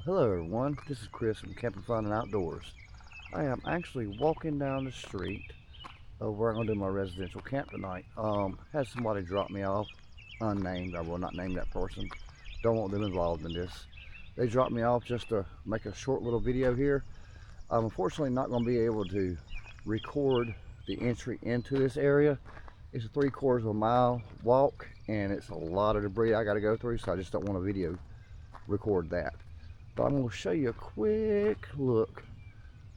Hello everyone, this is Chris from Camping Fun and Outdoors. I am actually walking down the street where I'm going to do my residential camp tonight. Had somebody drop me off, unnamed. I will not name that person. Don't want them involved in this. They dropped me off just to make a short little video here. I'm unfortunately not going to be able to record the entry into this area. It's a 3/4 of a mile walk and it's a lot of debris I got to go through, so I just don't want to video record that. But I'm going to show you a quick look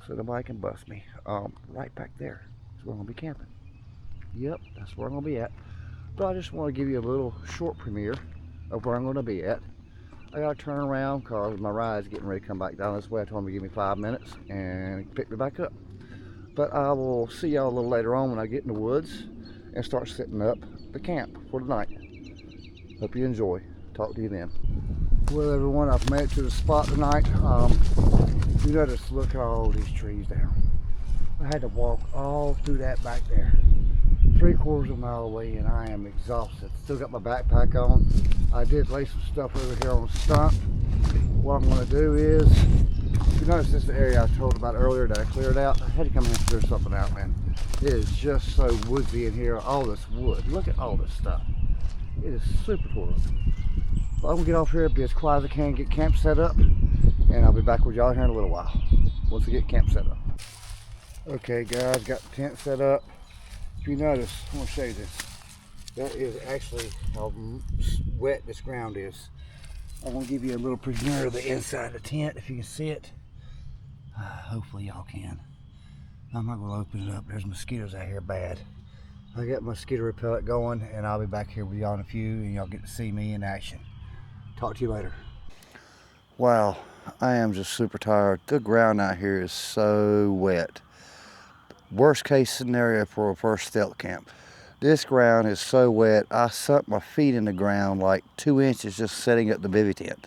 so nobody can bust me. Right back there is where I'm going to be camping. Yep, that's where I'm going to be at. But I just want to give you a little short premiere of where I'm going to be at. I got to turn around because my ride's getting ready to come back down this way. I told him to give me 5 minutes and pick me back up. But I will see y'all a little later on when I get in the woods and start setting up the camp for tonight. Hope you enjoy. Talk to you then. Well everyone, I've made it to the spot tonight. You notice, look at all these trees down. I had to walk all through that back there, 3/4 of a mile away, and I am exhausted. Still got my backpack on. I did lay some stuff over here on the stump. What I'm going to do is, you notice this is the area I told about earlier that I cleared out. I had to come in and clear something out, man. It is just so woodsy in here. All this wood. Look at all this stuff. It is super cool. But I'm gonna get off here, be as quiet as I can, get camp set up, and I'll be back with y'all here in a little while once we get camp set up. Okay guys, got the tent set up. If you notice, I want to show you this. That is actually how wet this ground is. I'm gonna give you a little premiere of the inside of the tent if you can see it. Hopefully y'all can. I'm not gonna open it up. There's mosquitoes out here bad. I got mosquito repellent going, and I'll be back here with y'all in a few, and y'all get to see me in action. Talk to you later. Wow, I am just super tired. The ground out here is so wet. Worst case scenario for a first stealth camp. This ground is so wet, I sunk my feet in the ground like 2 inches just setting up the bivy tent.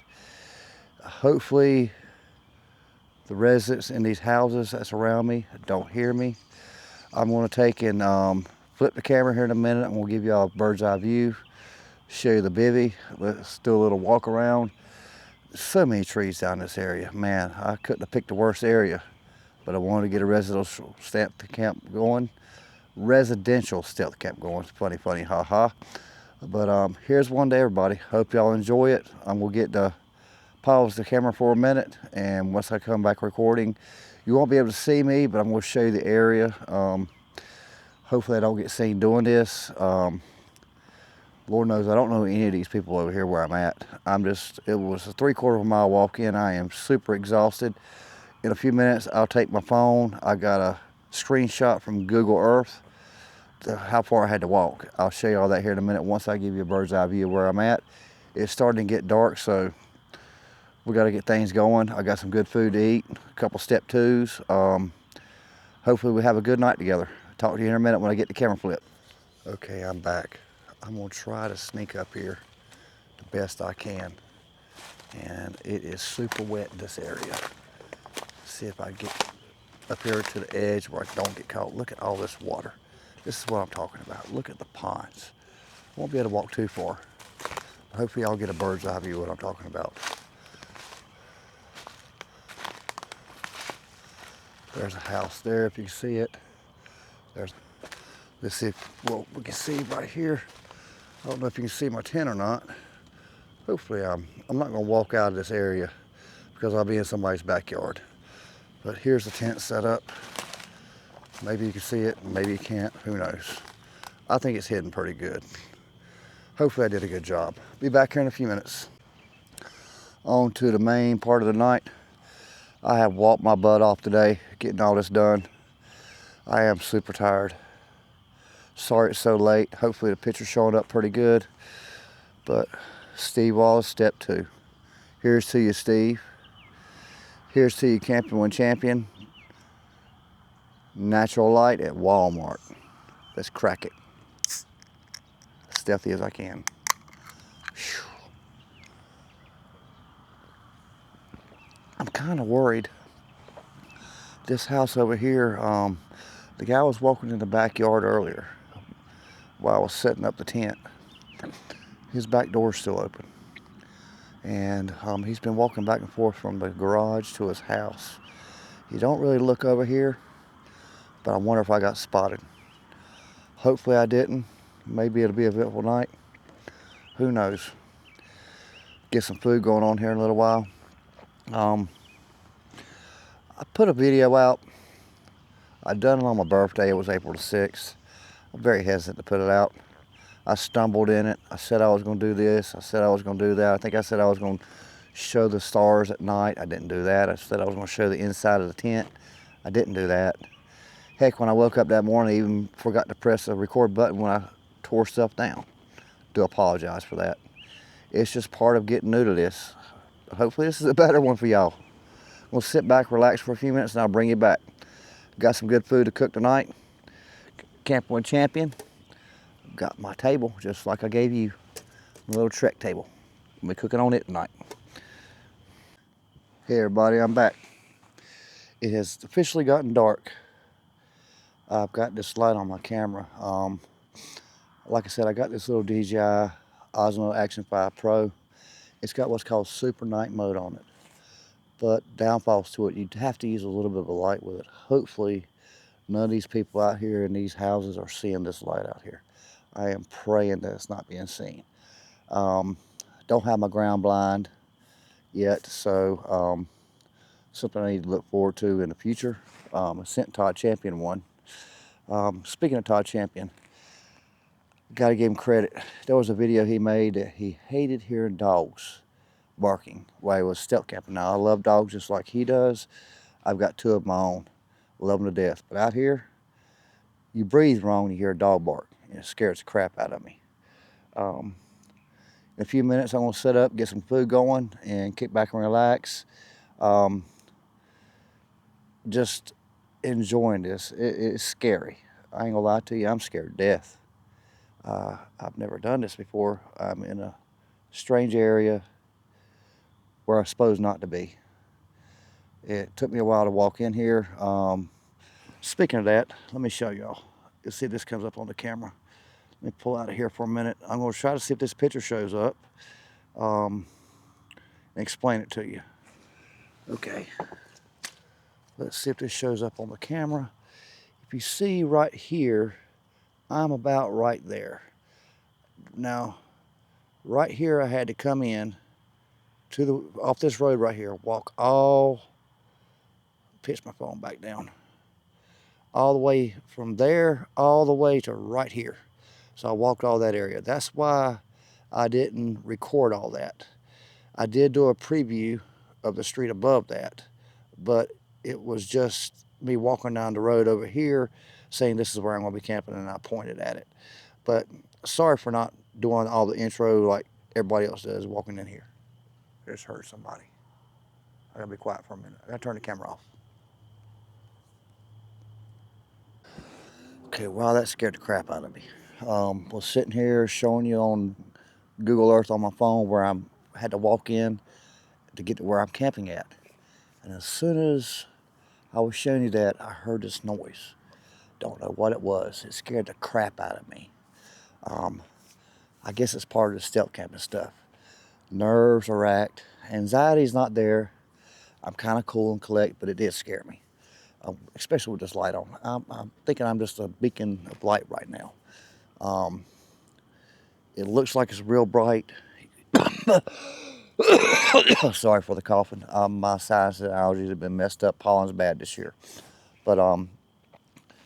Hopefully the residents in these houses that's around me don't hear me. I'm going to take and flip the camera here in a minute. I'm going to give y'all a bird's eye view, show you the bivy. Let's do a little walk around. So many trees down this area. Man, I couldn't have picked the worst area, but I wanted to get a residential stealth camp going. Residential stealth camp going. It's funny, haha. But here's one day, everybody. Hope y'all enjoy it. I'm going to get to pause the camera for a minute, and once I come back recording, you won't be able to see me, but I'm going to show you the area. Hopefully I don't get seen doing this. Lord knows I don't know any of these people over here where I'm at. It was a 3/4 of a mile walk in. I am super exhausted. In a few minutes, I'll take my phone. I got a screenshot from Google Earth to how far I had to walk. I'll show you all that here in a minute once I give you a bird's eye view of where I'm at. It's starting to get dark, so we got to get things going. I got some good food to eat, a couple step twos. Hopefully we have a good night together. Talk to you in a minute when I get the camera flip. Okay, I'm back. I'm gonna try to sneak up here the best I can. And it is super wet in this area. See if I get up here to the edge where I don't get caught. Look at all this water. This is what I'm talking about. Look at the ponds. Won't be able to walk too far. Hopefully I'll get a bird's eye view of what I'm talking about. There's a house there if you can see it. Let's see if we can see right here. I don't know if you can see my tent or not. Hopefully I'm not gonna walk out of this area because I'll be in somebody's backyard. But here's the tent set up. Maybe you can see it, maybe you can't, who knows. I think it's hidden pretty good. Hopefully I did a good job. Be back here in a few minutes. On to the main part of the night. I have walked my butt off today, getting all this done. I am super tired. Sorry it's so late. Hopefully the picture's showing up pretty good. But Steve Wallace, step 2. Here's to you, Steve. Here's to you, Camping One Champion. Natural light at Walmart. Let's crack it. As stealthy as I can. Whew. I'm kind of worried. This house over here, the guy was walking in the backyard earlier while I was setting up the tent. His back door's still open. And he's been walking back and forth from the garage to his house. You don't really look over here, but I wonder if I got spotted. Hopefully I didn't. Maybe it'll be a eventful night. Who knows? Get some food going on here in a little while. I put a video out. I done it on my birthday. It was April the 6th. I'm very hesitant to put it out. I stumbled in it. I said I was going to do this. I said I was going to do that. I think I said I was going to show the stars at night. I didn't do that. I said I was going to show the inside of the tent. I didn't do that. Heck, when I woke up that morning, I even forgot to press the record button when I tore stuff down. Do apologize for that. It's just part of getting new to this. Hopefully this is a better one for y'all. We'll sit back, relax for a few minutes, and I'll bring you back. Got some good food to cook tonight. Camping with Champion. Got my table, just like I gave you. A little Trek table. We'll be cooking on it tonight. Hey everybody, I'm back. It has officially gotten dark. I've got this light on my camera. Like I said, I got this little DJI Osmo Action 5 Pro. It's got what's called super night mode on it. But downfalls to it, you'd have to use a little bit of a light with it. Hopefully, none of these people out here in these houses are seeing this light out here. I am praying that it's not being seen. Don't have my ground blind yet, so something I need to look forward to in the future. I sent Todd Champion one. Speaking of Todd Champion, gotta give him credit. There was a video he made that he hated hearing dogs barking while he was stealth camping. Now, I love dogs just like he does. I've got 2 of my own. Love them to death. But out here, you breathe wrong when you hear a dog bark. It scares the crap out of me. In a few minutes, I'm going to set up, get some food going, and kick back and relax. Just enjoying this. It's scary. I ain't going to lie to you. I'm scared to death. I've never done this before. I'm in a strange area where I'm supposed not to be. It took me a while to walk in here. Speaking of that, let me show y'all. You'll see if this comes up on the camera. Let me pull out of here for a minute. I'm going to try to see if this picture shows up and explain it to you. Okay. Let's see if this shows up on the camera. If you see right here, I'm about right there. Now, right here I had to come in to off this road right here, walk pitch my phone back down, all the way from there all the way to right here. So I walked all that area. That's why I didn't record all that. I did do a preview of the street above that, but it was just me walking down the road over here saying this is where I'm going to be camping, and I pointed at it. But sorry for not doing all the intro like everybody else does walking in here. Just heard somebody. I gotta be quiet for a minute. I gotta turn the camera off. Okay, wow, that scared the crap out of me. Was sitting here showing you on Google Earth on my phone where I had to walk in to get to where I'm camping at. And as soon as I was showing you that, I heard this noise. Don't know what it was. It scared the crap out of me. I guess it's part of the stealth camping stuff. Nerves are racked. Anxiety's not there. I'm kind of cool and collect, but it did scare me. Especially with this light on. I'm thinking I'm just a beacon of light right now. It looks like it's real bright. Sorry for the coughing. My sinus and allergies have been messed up. Pollen's bad this year. But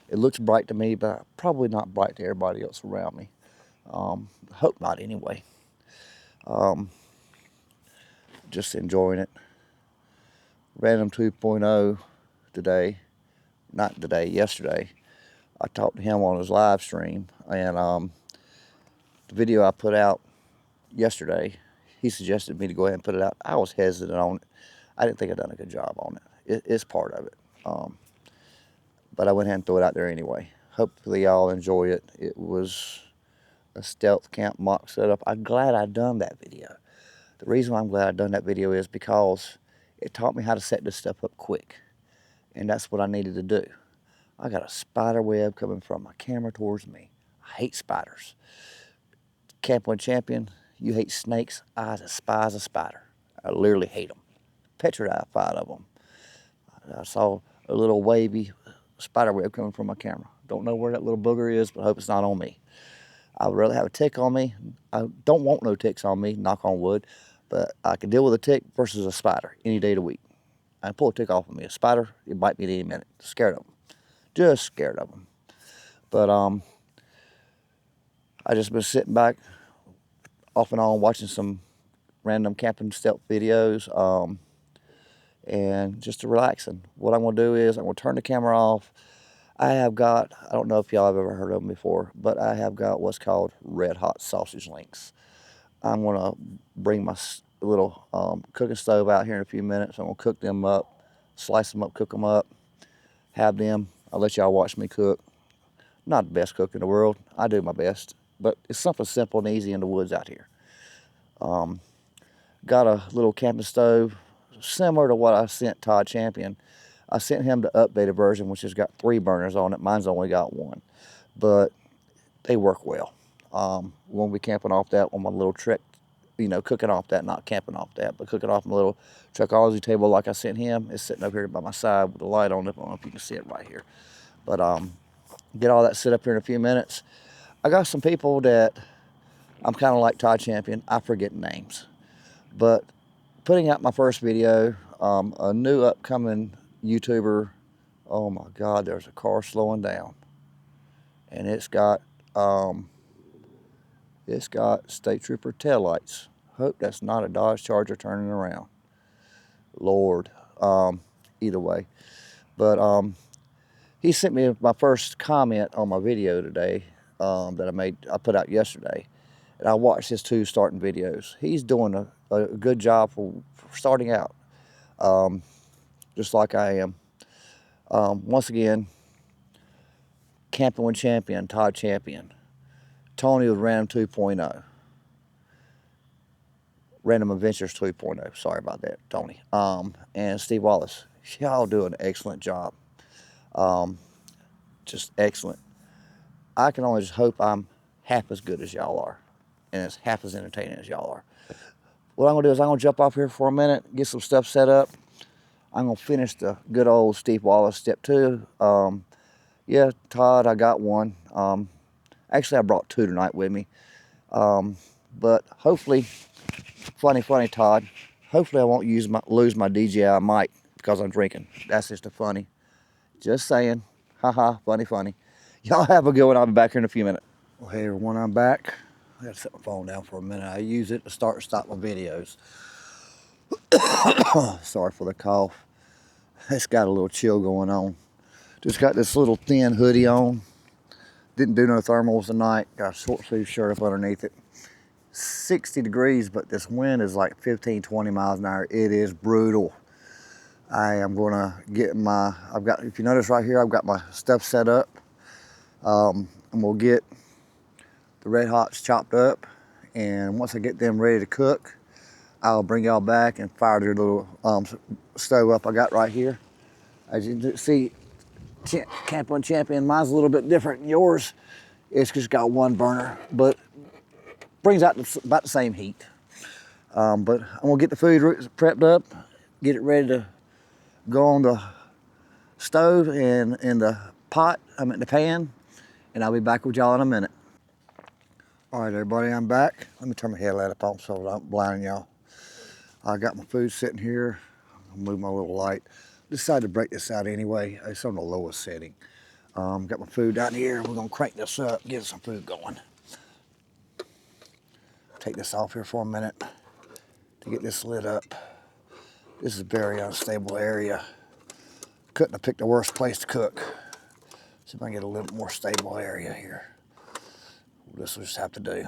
it looks bright to me, but probably not bright to everybody else around me. Hope not anyway. Just enjoying it. Random 2.0 today. Not today, yesterday. I talked to him on his live stream, and the video I put out yesterday, he suggested me to go ahead and put it out. I was hesitant on it. I didn't think I'd done a good job on it. It's part of it. But I went ahead and threw it out there anyway. Hopefully y'all enjoy it. It was a stealth camp mock setup. I'm glad I done that video. The reason why I'm glad I done that video is because it taught me how to set this stuff up quick. And that's what I needed to do. I got a spider web coming from my camera towards me. I hate spiders. Camping with Champion, you hate snakes. I despise a spider. I literally hate them. Petrified of them. I saw a little wavy spider web coming from my camera. Don't know where that little booger is, but I hope it's not on me. I would rather have a tick on me. I don't want no ticks on me, knock on wood, but I can deal with a tick versus a spider any day of the week. I can pull a tick off of me. A spider, it bite me at any minute. Scared of them. Just scared of them. But I just been sitting back off and on watching some random camping stealth videos and just relaxing. What I'm going to do is I'm going to turn the camera off. I don't know if y'all have ever heard of them before, but I have got what's called red hot sausage links. I'm going to bring my little cooking stove out here in a few minutes. I'm going to cook them up, slice them up, cook them up, have them. I'll let y'all watch me cook. Not the best cook in the world. I do my best, but it's something simple and easy in the woods out here. Got a little camping stove similar to what I sent Todd Champion. I sent him the updated version, which has got 3 burners on it. Mine's only got 1, but they work well. We'll be camping off that on my little trick, cooking off that, not camping off that, but cooking off my little Trekology table like I sent him. It's sitting up here by my side with the light on it. I don't know if you can see it right here. But get all that set up here in a few minutes. I got some people that I'm kind of like Todd Champion. I forget names. But putting out my first video, a new upcoming YouTuber, oh my God, there's a car slowing down. And it's got state trooper taillights. Hope that's not a Dodge Charger turning around. Lord, either way. But he sent me my first comment on my video today that I put out yesterday. And I watched his 2 starting videos. He's doing a good job for starting out, just like I am. Once again, Camping with Champion, Todd Champion. Tony with Random 2.0. Random Adventures 2.0. Sorry about that, Tony. And Steve Wallace. Y'all do an excellent job. Just excellent. I can only just hope I'm half as good as y'all are and as half as entertaining as y'all are. What I'm gonna do is I'm gonna jump off here for a minute, get some stuff set up. I'm gonna finish the good old Steve Wallace step 2. Yeah, Todd, I got 1. Actually, I brought 2 tonight with me. But hopefully, funny Todd, hopefully I won't lose my DJI mic because I'm drinking. That's just a funny. Just saying. Haha, funny. Y'all have a good one. I'll be back here in a few minutes. Well, hey everyone, I'm back. I gotta set my phone down for a minute. I use it to start and stop my videos. Sorry for the cough. It's got a little chill going on. Just got this little thin hoodie on. Didn't do no thermals tonight. Got a short sleeve shirt up underneath it. 60 degrees, but this wind is like 15, 20 miles an hour. It is brutal. I am gonna get if you notice right here, I've got my stuff set up. I'm gonna get the red hots chopped up, and once I get them ready to cook, I'll bring y'all back and fire their little stove up I got right here. As you can see, Camping Champion, mine's a little bit different than yours. It's just got 1 burner, but brings out about the same heat. But I'm gonna get the food prepped up, get it ready to go on the stove and in the pot, the pan, and I'll be back with y'all in a minute. All right, everybody, I'm back. Let me turn my headlight up on so I'm blinding y'all. I got my food sitting here. I'll move my little light. Decided to break this out anyway. It's on the lowest setting. Got my food down here. We're gonna crank this up, get some food going. Take this off here for a minute to get this lit up. This is a very unstable area. Couldn't have picked the worst place to cook. See if I can get a little more stable area here. This will just have to do.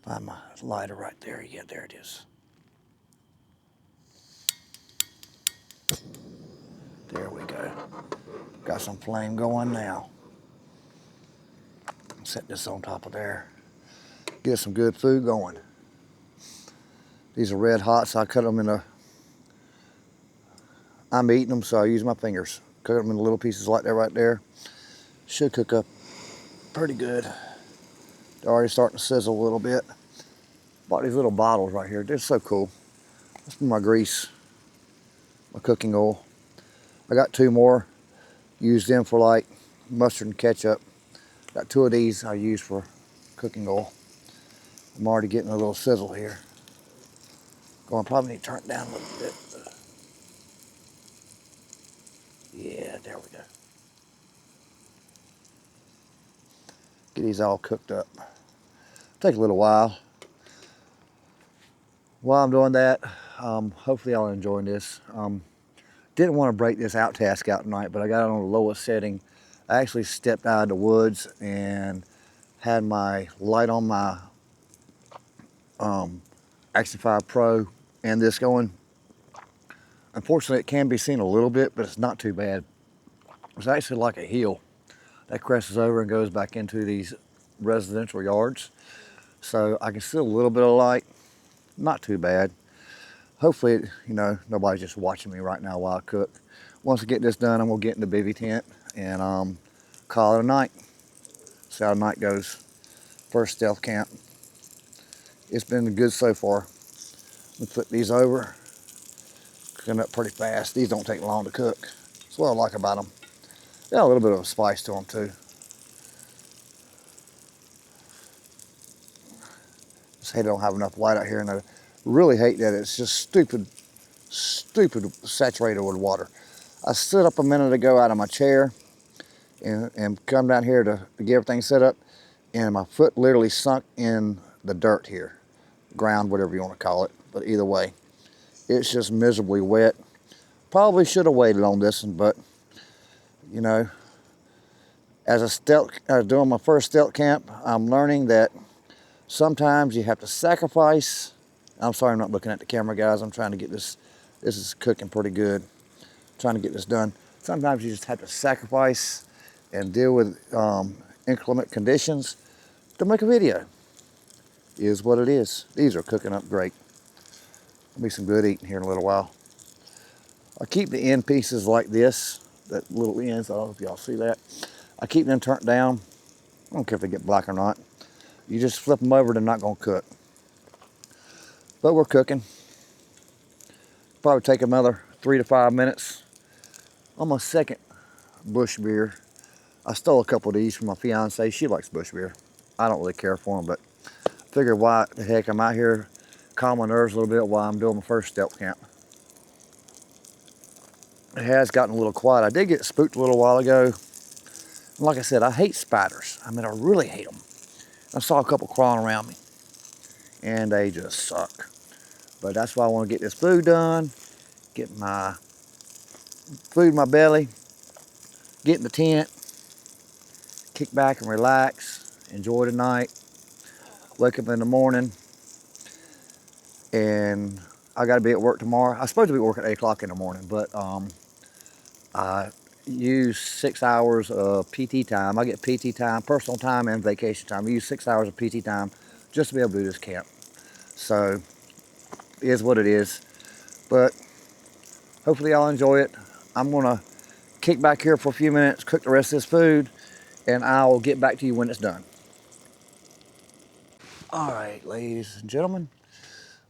Find my lighter right there. Yeah, there it is. There we go. Got some flame going now. Set this on top of there. Get some good food going. These are red hot, so I cut them I'm eating them, so I use my fingers. Cut them in little pieces like that right there. Should cook up pretty good. They're already starting to sizzle a little bit. Bought these little bottles right here. They're so cool. That's for my grease, my cooking oil. I got 2 more. Used them for like mustard and ketchup. Got 2 of these I use for cooking oil. I'm already getting a little sizzle here. Going probably need to turn it down a little bit. Yeah, there we go. Get these all cooked up. Take a little while. While I'm doing that, hopefully y'all are enjoying this. Didn't want to break this out task out tonight, but I got it on the lowest setting. I actually stepped out of the woods and had my light on my Action 5 Pro and this going. Unfortunately, it can be seen a little bit, but it's not too bad. It's actually like a hill that crosses over and goes back into these residential yards. So I can see a little bit of light, not too bad. Hopefully, you know, nobody's just watching me right now while I cook. Once I get this done, I'm gonna get in the bivy tent and call it a night. See how the night goes. First stealth camp. It's been good so far. We flip these over. Cooking up pretty fast. These don't take long to cook. That's what I like about them. They got a little bit of a spice to them too. Just hate I don't have enough light out here, and I really hate that it's just stupid saturated with water. I stood up a minute ago out of my chair and come down here to get everything set up, and my foot literally sunk in the dirt here. Ground, whatever you want to call it, but either way, it's just miserably wet. Probably should have waited on this one, but you know, as doing my first stealth camp, I'm learning that sometimes you have to sacrifice. I'm sorry I'm not looking at the camera, guys. I'm trying to get this is cooking pretty good. Trying to get this done. Sometimes you just have to sacrifice and deal with inclement conditions to make a video. Is what it is. These are cooking up great. There'll be some good eating here in a little while. I keep the end pieces like this, that little ends. I don't know if y'all see that. I keep them turned down. I don't care if they get black or not. You just flip them over, they're not gonna cook. But we're cooking. Probably take another 3 to 5 minutes. On my second bush beer. I stole a couple of these from my fiance. She likes bush beer. I don't really care for them, but I figured why the heck I'm out here, calm my nerves a little bit while I'm doing my first stealth camp. It has gotten a little quiet. I did get spooked a little while ago. Like I said, I hate spiders. I mean, I really hate them. I saw a couple crawling around me, and they just suck. But that's why I want to get this food done, get my food in my belly, get in the tent, kick back and relax, enjoy the night, wake up in the morning, and I got to be at work tomorrow. I'm supposed to be working at 8 o'clock in the morning, but I use 6 hours of PT time. I get PT time, personal time, and vacation time. I use 6 hours of PT time just to be able to do this camp. So, it is what it is. But hopefully y'all enjoy it. I'm gonna kick back here for a few minutes, cook the rest of this food, and I'll get back to you when it's done. All right, ladies and gentlemen,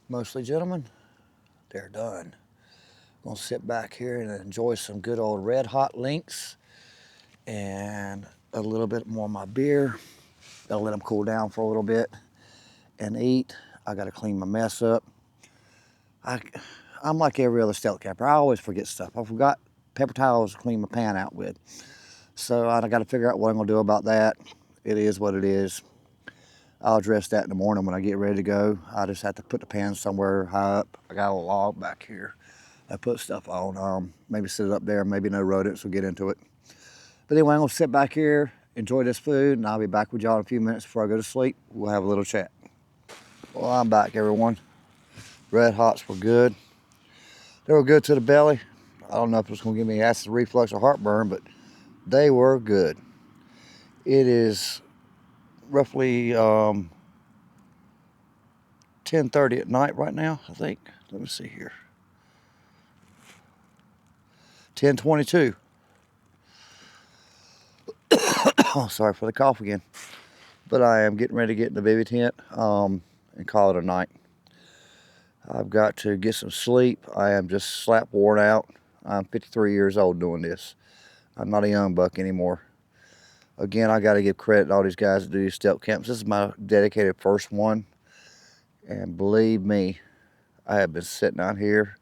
mostly gentlemen, they're done. I'm gonna sit back here and enjoy some good old red hot links and a little bit more of my beer. I'll let them cool down for a little bit and eat. I gotta clean my mess up. I'm like every other stealth camper. I always forget stuff. I forgot paper towels to clean my pan out with. So I got to figure out what I'm going to do about that. It is what it is. I'll address that in the morning when I get ready to go. I just have to put the pan somewhere high up. I got a log back here. I put stuff on. Maybe sit it up there. Maybe no rodents will get into it. But anyway, I'm going to sit back here, enjoy this food, and I'll be back with y'all in a few minutes before I go to sleep. We'll have a little chat. Well, I'm back, everyone. Red Hots were good. They were good to the belly. I don't know if it's going to give me acid reflux or heartburn, but they were good. It is roughly 10:30 at night right now, I think. Let me see here. 10:22. Oh, sorry for the cough again. but I am getting ready to get in the bivy tent and call it a night. I've got to get some sleep. I am just slap worn out. I'm 53 years old doing this. I'm not a young buck anymore. Again, I got to give credit to all these guys that do these stealth camps. This is my dedicated first one, and believe me, I have been sitting out here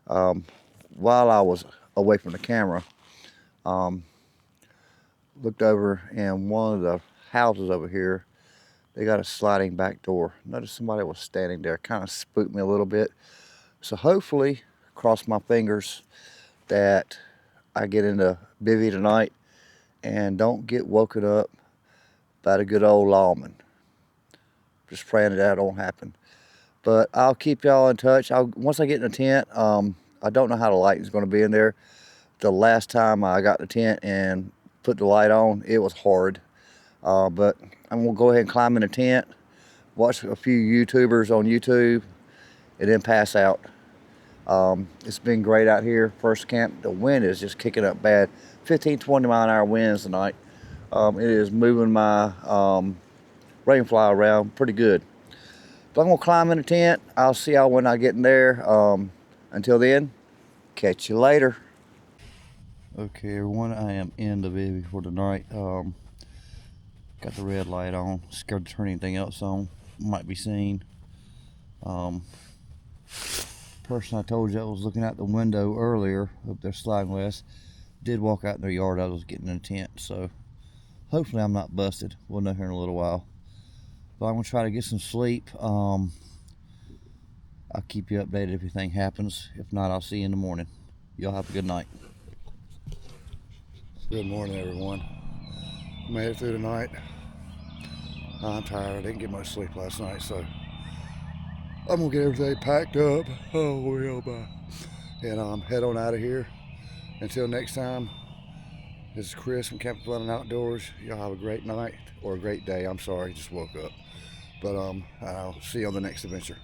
while I was away from the camera. Looked over in one of the houses over here. They got a sliding back door. Noticed somebody was standing there. Kind of spooked me a little bit. So hopefully, cross my fingers that I get into bivy tonight and don't get woken up by the good old lawman. Just praying that don't happen. But I'll keep y'all in touch. Once I get in the tent, I don't know how the lighting is going to be in there. The last time I got in the tent and put the light on, it was hard. But I'm going to go ahead and climb in the tent, watch a few YouTubers on YouTube, and then pass out. It's been great out here. First camp, the wind is just kicking up bad. 15, 20 mile an hour winds tonight. It is moving my rainfly around pretty good. But I'm gonna climb in the tent. I'll see y'all when I get in there. Until then, catch you later. Okay, everyone, I am in the bivy for the night. Got the red light on. Scared to turn anything else on. Might be seen. Person I told you I was looking out the window earlier up there sliding west did walk out in their yard. I was getting in a tent, so hopefully I'm not busted. We'll know here in a little while. But I'm gonna try to get some sleep. I'll keep you updated if anything happens. If not, I'll see you in the morning. Y'all have a good night. Good morning, everyone. Made it through the night. I'm tired. I didn't get much sleep last night, so I'm gonna get everything packed up. Oh, well, bye. And head on out of here. Until next time, this is Chris from Camping Fun and Outdoors. Y'all have a great night, or a great day. I'm sorry, just woke up. But I'll see you on the next adventure.